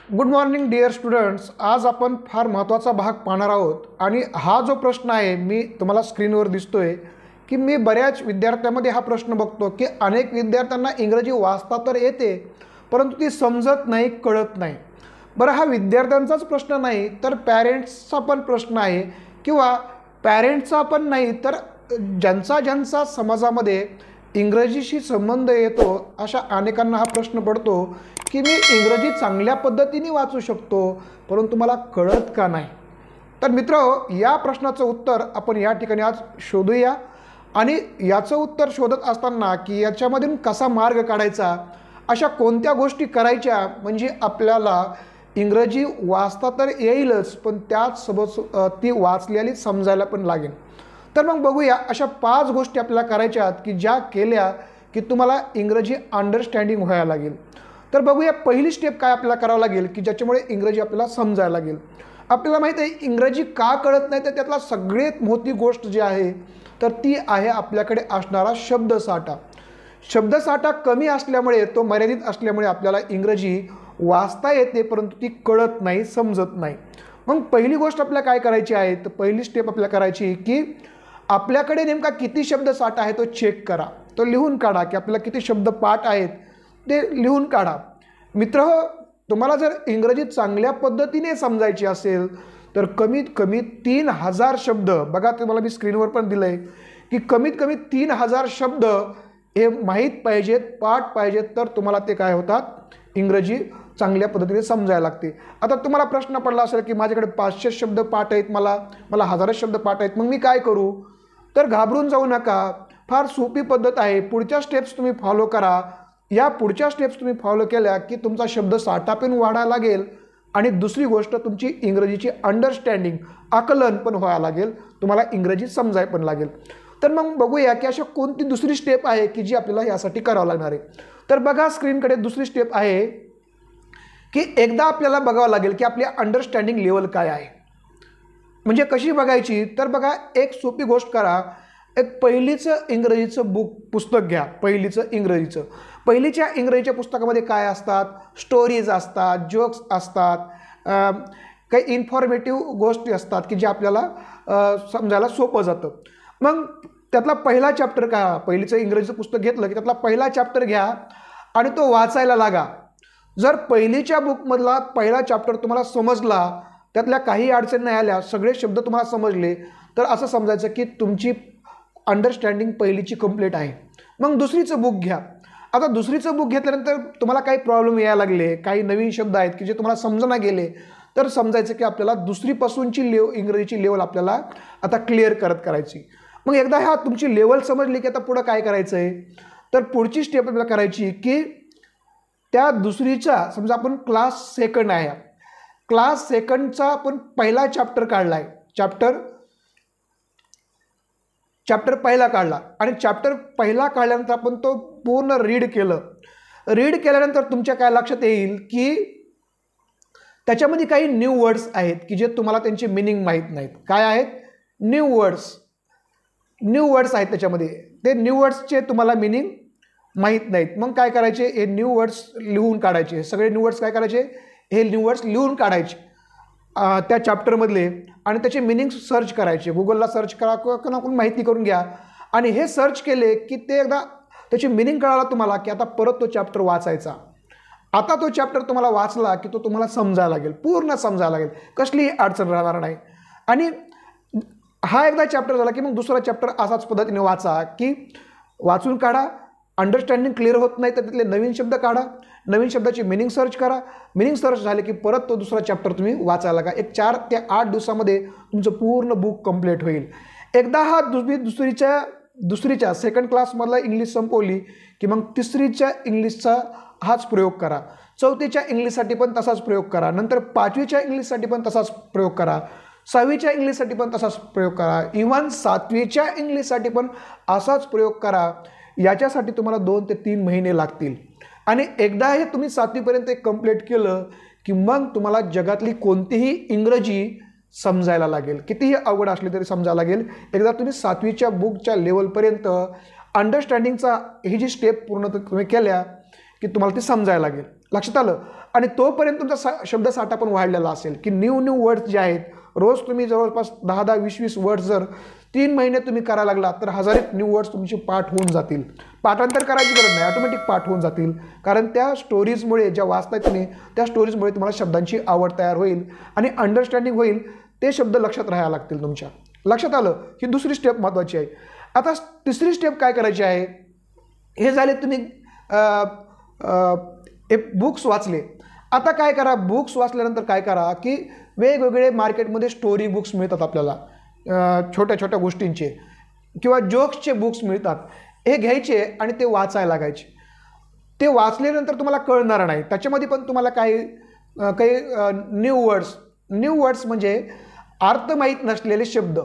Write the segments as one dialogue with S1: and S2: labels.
S1: Good morning dear students. आज आपण फार महत्त्वाचा भाग पाहणार आहोत आणि हा जो प्रश्न आहे मी तुम्हाला स्क्रीनवर दिसतोय की मी बऱ्याच विद्यार्थ्यांमध्ये हा प्रश्न बघतो की अनेक विद्यार्थ्यांना इंग्रजी वाचता तर येते परंतु ती समजत नाही, कळत नाही. बरं, हा विद्यार्थ्यांचाच प्रश्न नाही तर पॅरेंट्सचा पण प्रश्न आहे किंवा पॅरेंट्सचा पण नाही तर ज्यांचा समाजामध्ये इंग्रजीशी संबंध येतो अशा अनेकांना हा प्रश्न पडतो की मी इंग्रजी चांगल्या पद्धतीने वाचू शकतो परंतु मला कळत का नाही. तर मित्रहो, या प्रश्नाचं उत्तर आपण या ठिकाणी आज शोधूया आणि याचं उत्तर शोधत असताना की याच्यामधून कसा मार्ग काढायचा, अशा कोणत्या गोष्टी करायच्या म्हणजे आपल्याला इंग्रजी वाचता तर येईलच पण त्याचसोबत ती वाचलेली समजायला पण लागेल. तर मग बघूया अशा 5 गोष्टी आपल्याला करायच्या आहेत की ज्या केल्या की तुम्हाला इंग्रजी अंडरस्टँडिंग व्हायला लागेल. तर बघूया पहिली स्टेप काय आपल्याला करावं लागेल की ज्याच्यामुळे इंग्रजी आपल्याला समजायला लागेल. आपल्याला माहिती आहे इंग्रजी का कळत नाही तर त्यातला सगळ्यात मोठी गोष्ट जी आहे तर ती आहे आपल्याकडे असणारा शब्दसाठा. शब्दसाठा कमी असल्यामुळे, तो मर्यादित असल्यामुळे आपल्याला इंग्रजी वाचता येते परंतु ती कळत नाही, समजत नाही. मग पहिली गोष्ट आपल्याला काय करायची आहे तर पहिली स्टेप आपल्याला करायची की आपल्याकडे नेमका किती शब्दसाठा आहे तो चेक करा, तो लिहून काढा की आपल्याला किती शब्द पाठ आहेत ते लिहून काढा. मित्रहो, तुम्हाला जर इंग्रजी चांगल्या पद्धतीने समजायची असेल तर कमीत कमी 3000 शब्द, बघा तुम्हाला मी स्क्रीनवर पण दिलं आहे की कमीत कमी 3000 शब्द हे माहीत पाहिजेत, पाठ पाहिजेत, तर तुम्हाला ते काय होतात, इंग्रजी चांगल्या पद्धतीने समजायला लागते. आता तुम्हाला प्रश्न पडला असेल की माझ्याकडे 500 शब्द पाठ आहेत, मला 1000 शब्द पाठ आहेत, मग मी काय करू. तर घाबरून जाऊ नका, फार सोपी पद्धत आहे. पुढच्या स्टेप्स तुम्ही फॉलो करा. या पुढच्या स्टेप्स तुम्ही फॉलो केल्या की तुमचा शब्दसाठा पण वाढायला लागेल आणि दुसरी गोष्ट तुमची इंग्रजीची अंडरस्टँडिंग, आकलन पण व्हायला लागेल, तुम्हाला इंग्रजी समजाय पण लागेल. तर मग बघूया की अशा कोणती दुसरी स्टेप आहे की जी आपल्याला यासाठी करावं लागणार आहे. तर बघा स्क्रीनकडे दुसरी स्टेप आहे की एकदा आपल्याला बघावं लागेल की आपली अंडरस्टँडिंग लेवल काय आहे. म्हणजे कशी बघायची तर बघा, एक सोपी गोष्ट करा. एक पहिलीचं इंग्रजीचं पुस्तक घ्या. पहिलीच्या इंग्रजीच्या पुस्तकामध्ये काय असतात, स्टोरीज असतात, जोक्स असतात, काही इन्फॉर्मेटिव्ह गोष्टी असतात की जे आपल्याला समजायला सोपं जातं. मग त्यातला पहिला चॅप्टर का, पहिलीचं इंग्रजीचं पुस्तक घेतलं की त्यातला पहिला चॅप्टर घ्या आणि तो वाचायला लागा. जर पहिलीच्या बुकमधला पहिला चॅप्टर तुम्हाला समजला, त्यातल्या काही अडचणी नाही आल्या, सगळे शब्द तुम्हाला समजले, तर असं समजायचं की तुमची अंडरस्टँडिंग पहिलीची कंप्लीट आहे. मग दुसरीचं बुक घ्या. आता दुसरीचं बुक घेतल्यानंतर तुम्हाला काही प्रॉब्लेम यायला लागले, काही नवीन शब्द आहेत की जे तुम्हाला समजना गेले, तर समजायचं की आपल्याला दुसरीपासूनची इंग्रजीची लेवल आपल्याला आता क्लिअर करायची. मग एकदा ह्या तुमची लेवल समजली की आता पुढं काय करायचं आहे तर पुढची स्टेप आपल्याला करायची की त्या दुसरीचा, समजा आपण क्लास सेकंड आहे, क्लास सेकंडचा आपण पहिला चॅप्टर काढला आहे, चॅप्टर पहिला काढला आणि चॅप्टर पहिला काढल्यानंतर आपण तो पूर्ण रीड केलं. रीड केल्यानंतर तुमच्या काय लक्षात येईल की त्याच्यामध्ये काही न्यू वर्ड्स आहेत की जे तुम्हाला त्यांची मिनिंग माहीत नाहीत. काय आहेत, न्यू वर्ड्स आहेत त्याच्यामध्ये. ते न्यू वर्ड्सचे तुम्हाला मिनिंग माहीत नाहीत. मग काय करायचे, हे न्यू वर्ड्स लिहून काढायचे. सगळे न्यू वर्ड्स काय करायचे, हे न्यू वर्ड्स लिहून काढायचे त्या चॅप्टरमधले आणि त्याचे मिनिंग सर्च करायचे. गुगलला सर्च करा किंवा कोणाकडून माहिती करून घ्या आणि हे सर्च केले की ते एकदा त्याची मिनिंग कळाला तुम्हाला की आता परत तो चॅप्टर वाचायचा. आता तो चॅप्टर तुम्हाला वाचला की तो तुम्हाला समजायला लागेल, पूर्ण समजायला लागेल, कसलीही अडचण राहणार नाही. आणि हा एकदा चॅप्टर झाला की मग दुसरा चॅप्टर असाच पद्धतीने वाचा की वाचून काढा. अंडरस्टँडिंग क्लिअर होत नाही तर तिथले नवीन शब्द काढा, नवीन शब्दाची मिनिंग सर्च करा. मिनिंग सर्च झाले की परत तो दुसरा चॅप्टर तुम्ही वाचायला लागा. एक 4 ते 8 दिवसामध्ये तुमचं पूर्ण बुक कंप्लीट होईल. एकदा हा दुसरीच्या सेकंड क्लासमधला इंग्लिश संपवली की मग तिसरीच्या इंग्लिशचा हाच प्रयोग करा. चौथीच्या इंग्लिशसाठी पण तसाच प्रयोग करा. नंतर 5वीच्या इंग्लिशसाठी पण तसाच प्रयोग करा. 6वीच्या इंग्लिशसाठी पण तसाच प्रयोग करा. इव्हन 7वीच्या इंग्लिशसाठी पण असाच प्रयोग करा. याच्यासाठी तुम्हाला 2 ते 3 महिने लागतील आणि एकदा हे तुम्ही 7वीपर्यंत कंप्लीट केलं की मग तुम्हाला जगातली कोणतीही इंग्रजी समजायला लागेल, कितीही अवघड असली तरी समजायला लागेल. एकदा तुम्ही 7वीच्या बुकच्या लेवलपर्यंत अंडरस्टँडिंगचा ही जी स्टेप पूर्ण तुम्ही केल्या की तुम्हाला ती समजायला लागेल. लक्षात आलं. आणि तोपर्यंत तुमचा शब्दसाठा पण वाढलेला असेल की न्यू वर्ड्स जे आहेत, रोज तुम्ही जवळपास 10-10, 20-20 वर्ड्स जर 3 महिने तुम्ही करायला लागला तर 1000 न्यू वर्ड्स तुमचे पाठ होऊन जातील. पाठांतर करायची गरज नाही, ऑटोमॅटिक पाठ होऊन जातील. कारण त्या स्टोरीजमुळे ज्या वाचताय तुम्ही, त्या स्टोरीजमुळे तुम्हाला शब्दांची आवड तयार होईल आणि अंडरस्टँडिंग होईल. ते शब्द लक्षात राहायला लागतील तुमच्या. लक्षात आलं. ही दुसरी स्टेप महत्त्वाची आहे. आता तिसरी स्टेप काय करायची आहे, हे झाले तुम्ही बुक्स वाचले. आता काय करा, बुक्स वाचल्यानंतर काय करा की वेगवेगळे मार्केटमध्ये स्टोरी बुक्स मिळतात आपल्याला, छोट्या छोट्या गोष्टींचे किंवा जोक्सचे बुक्स मिळतात. हे घ्यायचे आणि ते वाचायला लागायचे. ते वाचल्यानंतर तुम्हाला कळणार नाही, त्याच्यामध्ये पण तुम्हाला काही न्यू वर्ड्स म्हणजे अर्थ माहीत नसलेले शब्द,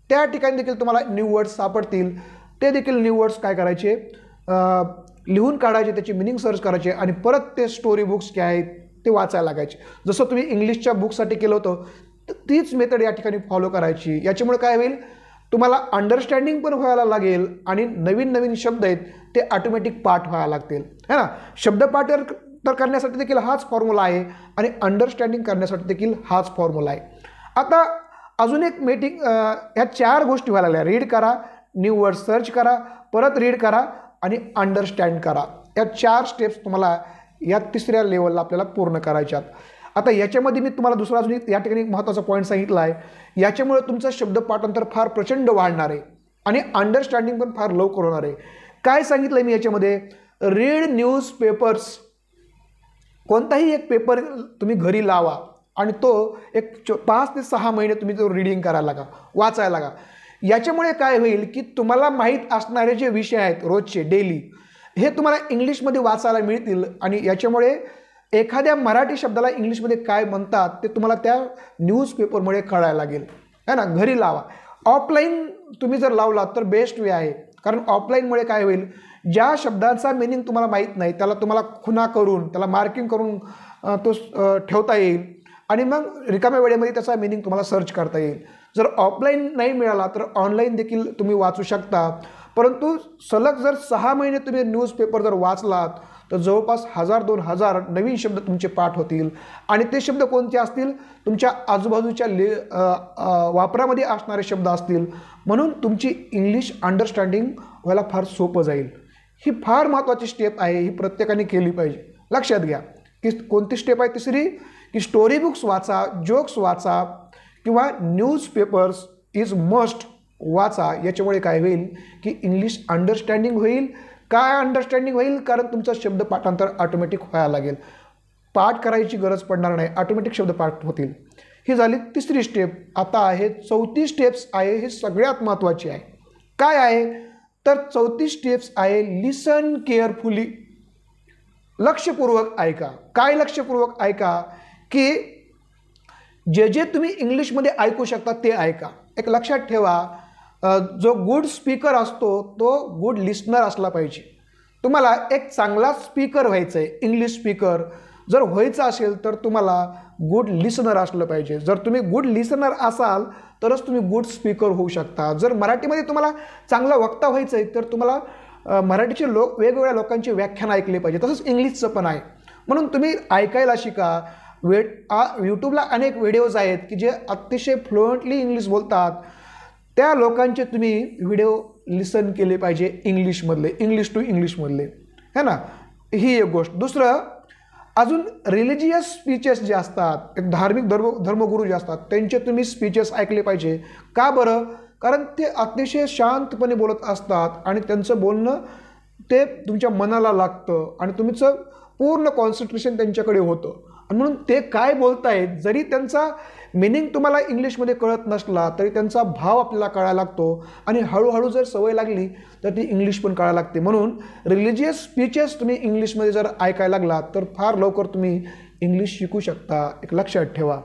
S1: त्या ठिकाणी देखील तुम्हाला न्यू वर्ड्स सापडतील. ते देखील न्यू वर्ड्स काय करायचे, लिहून काढायचे, त्याची मिनिंग सर्च करायचे आणि परत ते स्टोरी बुक्स काय आहेत ते वाचायला लागायचे. जसं तुम्ही इंग्लिशच्या बुकसाठी केलं होतं तीच मेथड या ठिकाणी फॉलो करायची. याच्यामुळे काय होईल, तुम्हाला अंडरस्टँडिंग पण व्हायला लागेल आणि नवीन नवीन शब्द आहेत ते ऑटोमॅटिक पाठ व्हायला लागतील, है ना. शब्दपाठ तर करण्यासाठी देखील हाच फॉर्म्युला आहे आणि अंडरस्टँडिंग करण्यासाठी देखील हाच फॉर्म्युला आहे. आता अजून एक ह्या 4 गोष्टी व्हायला लागल्या. रीड करा, न्यू वर्ड सर्च करा, परत रीड करा आणि अंडरस्टँड करा. या 4 स्टेप्स तुम्हाला या तिसऱ्या लेवलला आपल्याला पूर्ण करायच्यात. आता याच्यामध्ये मी तुम्हाला दुसरा अजून या ठिकाणी एक महत्त्वाचा पॉईंट सांगितला आहे. याच्यामुळे तुमचं शब्दपाठांतर फार प्रचंड वाढणार आहे आणि अंडरस्टँडिंग पण फार लवकर होणार आहे. काय सांगितलं आहे मी याच्यामध्ये, रीड न्यूज पेपर्स. कोणताही एक पेपर तुम्ही घरी लावा आणि तो एक 5 ते 6 महिने तुम्ही तो रीडिंग करायला लागा, वाचायला लागा. याच्यामुळे काय होईल की तुम्हाला माहीत असणारे जे विषय आहेत रोजचे डेली, हे तुम्हाला इंग्लिशमध्ये वाचायला मिळतील आणि याच्यामुळे एखाद्या मराठी शब्दाला इंग्लिशमध्ये काय म्हणतात ते तुम्हाला त्या न्यूजपेपरमुळे कळायला लागेल, है ना. घरी लावा. ऑफलाईन तुम्ही जर लावला तर बेस्ट वे आहे. कारण ऑफलाईनमुळे काय होईल, ज्या शब्दांचा मिनिंग तुम्हाला माहीत नाही त्याला तुम्हाला खुणा करून, त्याला मार्किंग करून तो ठेवता येईल आणि मग रिकाम्या वेळेमध्ये त्याचा मिनिंग तुम्हाला सर्च करता येईल. जर ऑफलाईन नाही मिळाला तर ऑनलाईन देखील तुम्ही वाचू शकता. परंतु सलग जर 6 महिने तुम्ही न्यूजपेपर जर वाचलात तर जवळपास 1000-2000 नवीन शब्द तुमचे पाठ होतील आणि ते शब्द कोणते असतील, तुमच्या आजूबाजूच्या वापरामध्ये असणारे शब्द असतील. म्हणून तुमची इंग्लिश अंडरस्टँडिंग व्हायला फार सोपं जाईल. ही फार महत्त्वाची स्टेप आहे, ही प्रत्येकाने केली पाहिजे. लक्षात घ्या की कोणती स्टेप आहे तिसरी, की स्टोरी बुक्स वाचा, जोक्स वाचा किंवा न्यूजपेपर्स इज मस्ट वाचा. याच्यामुळे काय होईल की इंग्लिश अंडरस्टँडिंग होईल. काय अंडरस्टँडिंग होईल, कारण तुमचं शब्द पाठांतर ऑटोमॅटिक व्हायला लागेल. पाठ करायची गरज पडणार नाही, ऑटोमॅटिक शब्द पाठ होतील. ही झाली तिसरी स्टेप. आता आहे चौथी स्टेप्स आहे, ही सगळ्यात महत्त्वाची आहे. काय आहे तर चौथी स्टेप्स आहे लिसन केअरफुली. लक्षपूर्वक ऐका. काय लक्षपूर्वक ऐका, की जे जे तुम्ही इंग्लिशमध्ये ऐकू शकता ते ऐका. एक लक्षात ठेवा, जो गुड स्पीकर असतो तो गुड लिस्नर असला पाहिजे. तुम्हाला एक चांगला स्पीकर व्हायचं आहे, इंग्लिश स्पीकर जर व्हायचं असेल तर तुम्हाला गुड लिसनर असलं पाहिजे. जर तुम्ही गुड लिसनर असाल तरच तुम्ही गुड स्पीकर होऊ शकता. जर मराठीमध्ये तुम्हाला चांगला वक्ता व्हायचं आहे तर तुम्हाला मराठीचे वेगवेगळ्या लोकांचे व्याख्यान ऐकले पाहिजे. तसंच इंग्लिशचं पण आहे. म्हणून तुम्ही ऐकायला शिका. यूट्यूबला अनेक व्हिडिओज आहेत की जे अतिशय फ्लुएंटली इंग्लिश बोलतात, त्या लोकांचे तुम्ही व्हिडिओ लिसन केले पाहिजे इंग्लिशमधले, इंग्लिश टू इंग्लिशमधले, है ना. ही एक गोष्ट. दुसरं, अजून रिलिजियस स्पीचेस जे असतात, एक धार्मिक धर्मगुरू जे असतात त्यांचे तुम्ही स्पीचेस ऐकले पाहिजे. का बरं, कारण ते अतिशय शांतपणे बोलत असतात आणि त्यांचं बोलणं ते तुमच्या मनाला लागतं आणि तुमचं पूर्ण कॉन्सन्ट्रेशन त्यांच्याकडे होतं. आणि म्हणून ते काय बोलतायत, जरी त्यांचा मिनिंग तुम्हाला इंग्लिशमध्ये कळत नसला तरी त्यांचा भाव आपल्याला कळायला लागतो आणि हळूहळू जर सवय लागली तर ती इंग्लिश पण कळायला लागते. म्हणून रिलिजियस स्पीचेस तुम्ही इंग्लिशमध्ये जर ऐकायला लागलात तर फार लवकर तुम्ही इंग्लिश शिकू शकता. एक लक्षात ठेवा.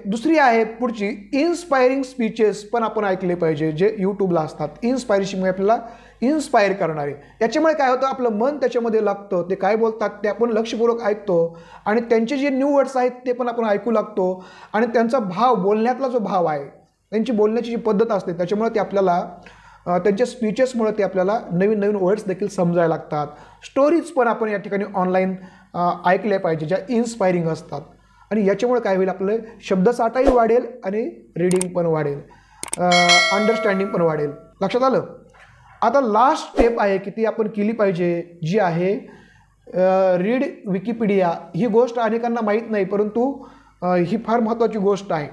S1: दुसरी आहे पुढची, इन्स्पायरिंग स्पीचेस पण आपण ऐकले पाहिजे जे यूट्यूबला असतात. इन्स्पायरेशनमुळे आपल्याला इन्स्पायर करणारे. याच्यामुळे काय होतं, आपलं मन त्याच्यामध्ये लागतं. ते काय बोलतात ते आपण लक्षपूर्वक ऐकतो आणि त्यांचे जे न्यू वर्ड्स आहेत ते पण आपण ऐकू लागतो आणि त्यांचा भाव, बोलण्यातला जो भाव आहे, त्यांची बोलण्याची जी पद्धत असते त्याच्यामुळे ते आपल्याला त्यांच्या स्पीचेसमुळे ते आपल्याला नवीन नवीन वर्ड्स देखील समजायला लागतात. स्टोरीज पण आपण या ठिकाणी ऑनलाईन ऐकल्या पाहिजे ज्या इन्स्पायरिंग असतात. आणि याच्यामुळे काय होईल, आपलं शब्दसाठाही वाढेल आणि रीडिंग पण वाढेल, अंडरस्टँडिंग पण वाढेल. लक्षात आलं. आता लास्ट स्टेप आहे की ती आपण केली पाहिजे, जी आहे रीड विकिपीडिया. ही गोष्ट अनेकांना माहीत नाही, परंतु ही फार महत्त्वाची गोष्ट आहे.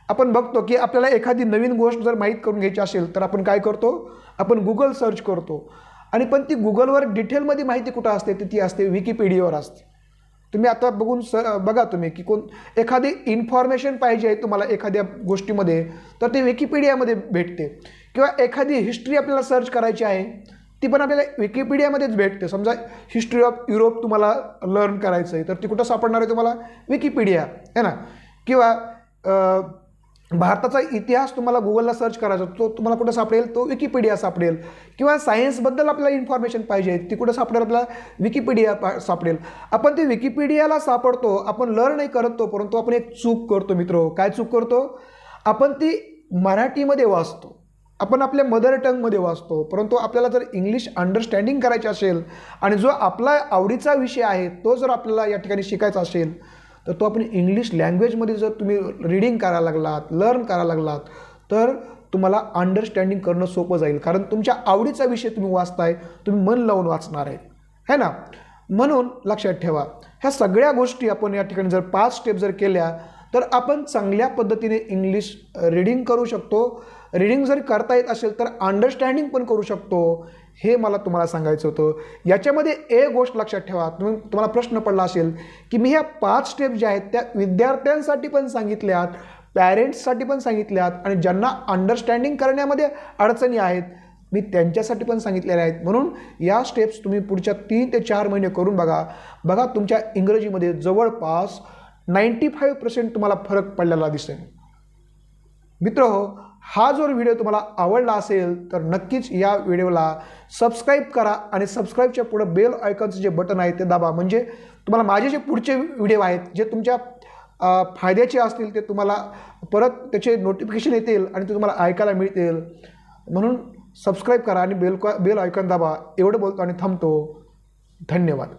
S1: आपण बघतो की आपल्याला एखादी नवीन गोष्ट जर माहीत करून घ्यायची असेल तर आपण काय करतो, आपण गुगल सर्च करतो. आणि पण ती गुगलवर डिटेलमध्ये माहिती कुठं असते, ती असते विकिपीडियावर असते. तुम्ही आता बघा तुम्ही की एखादी इन्फॉर्मेशन पाहिजे आहे तुम्हाला एखाद्या गोष्टीमध्ये, तर ते विकिपीडियामध्ये भेटते. किंवा एखादी हिस्ट्री आपल्याला सर्च करायची आहे, ती पण आपल्याला विकिपीडियामध्येच भेटते. समजा हिस्ट्री ऑफ युरोप तुम्हाला लर्न करायचं आहे, तर ती कुठं सापडणार आहे तुम्हाला, विकिपीडिया आहे ना. किंवा भारताचा इतिहास तुम्हाला गुगलला सर्च करायचा, तो तुम्हाला कुठं सापडेल, तो विकिपीडिया सापडेल. किंवा सायन्सबद्दल आपल्याला इन्फॉर्मेशन पाहिजे, ती कुठं सापडेल, आपल्याला विकिपीडिया सापडेल. आपण ते विकिपीडियाला सापडतो, आपण लर्न नाही करत तो, परंतु आपण एक चूक करतो मित्र. काय चूक करतो, आपण ती मराठीमध्ये वाचतो, आपण आपल्या मदर टंगमध्ये वाचतो. परंतु आपल्याला जर इंग्लिश अंडरस्टँडिंग करायची असेल आणि जो आपला आवडीचा विषय आहे तो जर आपल्याला या ठिकाणी शिकायचा असेल, तर तो आपण इंग्लिश लँग्वेजमध्ये जर तुम्ही रीडिंग करायला लागलात, लर्न करायला लागलात, तर तुम्हाला अंडरस्टँडिंग करणं सोपं जाईल. कारण तुमच्या आवडीचा विषय तुम्ही वाचताय, तुम्ही मन लावून वाचणार आहे, है ना. म्हणून लक्षात ठेवा, ह्या सगळ्या गोष्टी आपण या ठिकाणी जर 5 स्टेप जर केल्या, तर आपण चांगल्या पद्धतीने इंग्लिश रीडिंग करू शकतो. रीडिंग जर करता येत असेल तर अंडरस्टँडिंग पण करू शकतो. हे मला तुम्हाला सांगायचं होतं. याच्यामध्ये एक गोष्ट लक्षात ठेवा, तुम्हाला प्रश्न पडला असेल की मी ह्या 5 स्टेप ज्या आहेत त्या विद्यार्थ्यांसाठी पण सांगितल्यात, पॅरेंट्ससाठी पण सांगितल्यात, आणि ज्यांना अंडरस्टँडिंग करण्यामध्ये अडचणी आहेत मी त्यांच्यासाठी पण सांगितलेल्या आहेत. म्हणून या स्टेप्स तुम्ही पुढच्या 3 ते 4 महिने करून बघा तुमच्या इंग्रजीमध्ये जवळपास 95% तुम्हाला फरक पडलेला दिसेल. मित्रहो, हा जो व्हिडिओ तुम्हाला आवडला असेल तर नक्कीच या व्हिडिओला सबस्क्राईब करा आणि सबस्क्राईबच्या पुढे बेल आयकॉनचं जे बटन आहे ते दाबा. म्हणजे तुम्हाला माझे जे पुढचे व्हिडिओ आहेत जे तुमच्या फायद्याचे असतील ते तुम्हाला परत त्याचे नोटिफिकेशन येतील आणि ते तुम्हाला ऐकायला मिळतील. म्हणून सबस्क्राईब करा आणि बेल आयकॉन दाबा. एवढं बोलतो आणि थांबतो. धन्यवाद.